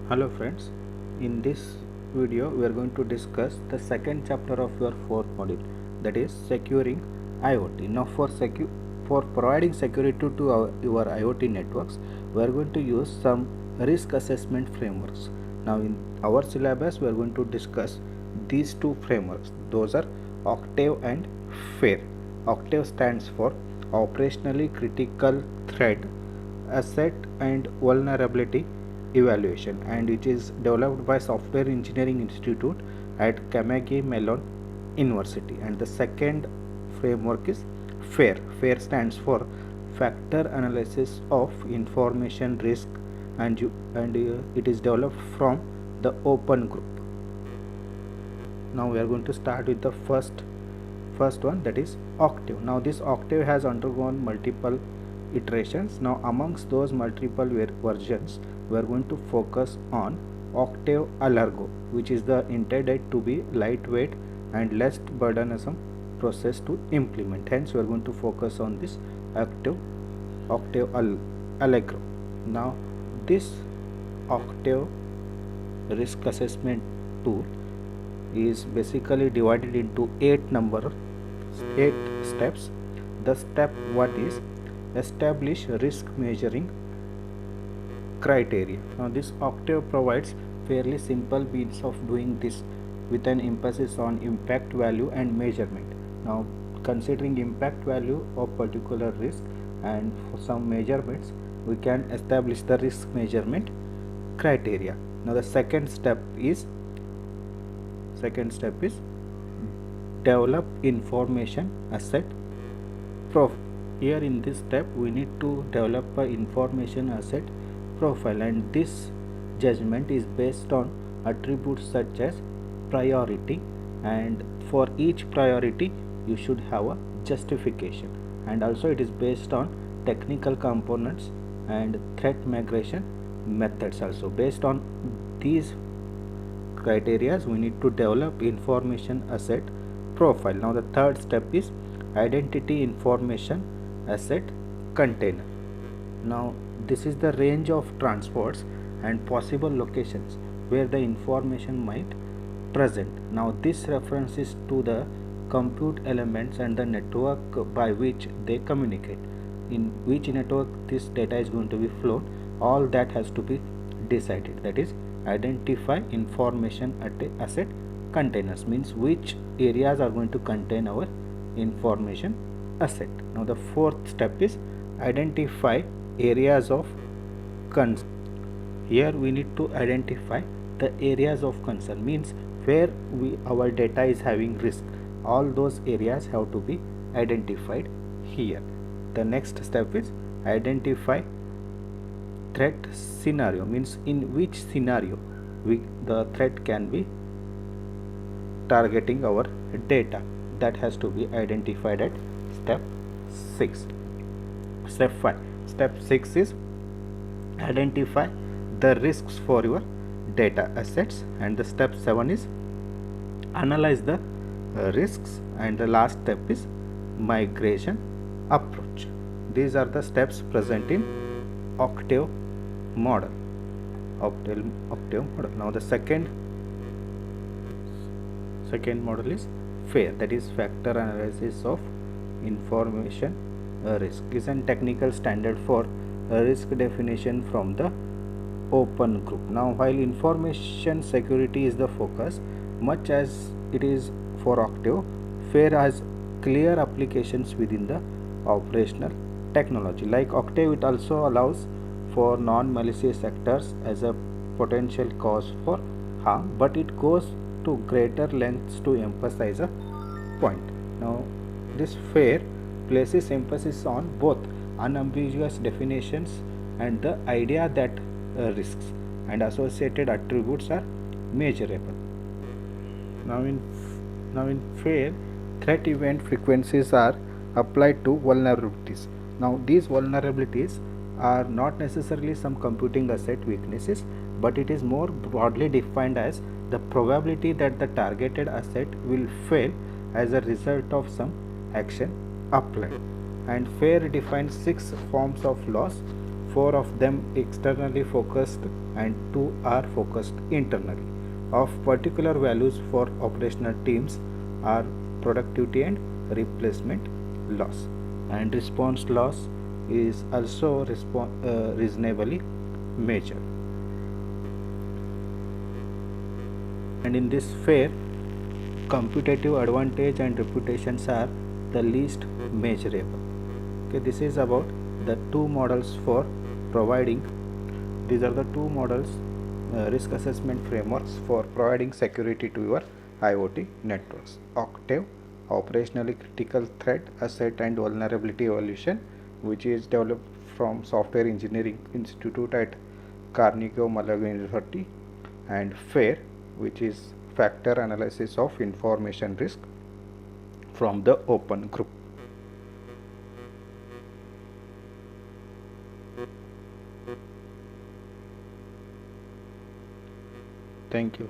Hello friends, in this video we are going to discuss the second chapter of your fourth module, that is securing IoT. Now for providing security to your IoT networks, we are going to use some risk assessment frameworks. Now in our syllabus we are going to discuss these two frameworks. Those are Octave and FAIR. Octave stands for Operationally Critical Threat Asset and Vulnerability Evaluation, and it is developed by Software Engineering Institute at Carnegie Mellon University. And the second framework is FAIR. FAIR stands for Factor Analysis of Information Risk, and it is developed from the Open Group. Now we are going to start with the first one, that is Octave. Now this Octave has undergone multiple iterations. Now amongst those multiple versions, we are going to focus on Octave Allegro, which is the intended to be lightweight and less burdensome process to implement. Hence we are going to focus on this Octave Allegro. Now this Octave risk assessment tool is basically divided into 8 steps. The step 1 is establish risk measuring criteria. Now this Octave provides fairly simple means of doing this with an emphasis on impact value and measurement. Now considering impact value of particular risk and for some measurements, we can establish the risk measurement criteria. Now the second step is develop information asset profile. Here in this step we need to develop a information asset profile, and this judgment is based on attributes such as priority, and for each priority you should have a justification, and also it is based on technical components and threat migration methods. Also based on these criteria we need to develop information asset profile. Now the third step is identity information asset container. Now this is the range of transports and possible locations where the information might present. Now this references to the compute elements and the network by which they communicate, in which network this data is going to be flown. All that has to be decided. That is, identify information asset containers means which areas are going to contain our information asset. Now the fourth step is identify areas of concern. Here we need to identify the areas of concern, means where our data is having risk. All those areas have to be identified here. The next step is identify threat scenario, means in which scenario the threat can be targeting our data. That has to be identified at step 6. Step 5. Step 6 is identify the risks for your data assets, and the step 7 is analyze the risks, and the last step is migration approach. These are the steps present in Octave model. Now the second model is FAIR, that is factor analysis of information risk. Is a technical standard for risk definition from the Open Group. Now while information security is the focus, much as it is for Octave, FAIR has clear applications within the operational technology. Like Octave, it also allows for non-malicious actors as a potential cause for harm, but it goes to greater lengths to emphasize a point. Now this FAIR places emphasis on both unambiguous definitions and the idea that risks and associated attributes are measurable. Now in FAIR, threat event frequencies are applied to vulnerabilities. Now these vulnerabilities are not necessarily some computing asset weaknesses, but it is more broadly defined as the probability that the targeted asset will fail as a result of some action applied. And FAIR defines 6 forms of loss 4 of them externally focused and 2 are focused internally. Of particular values for operational teams are productivity and replacement loss. And response loss is also reasonably measured. And in this FAIR, competitive advantage and reputations are the least measurable. Okay, this is about the two models for providing. These are the two models, risk assessment frameworks for providing security to your IoT networks. Octave, operationally critical threat, asset and vulnerability evaluation, which is developed from Software Engineering Institute at Carnegie Mellon University, and FAIR, which is factor analysis of information risk from the open group. Thank you.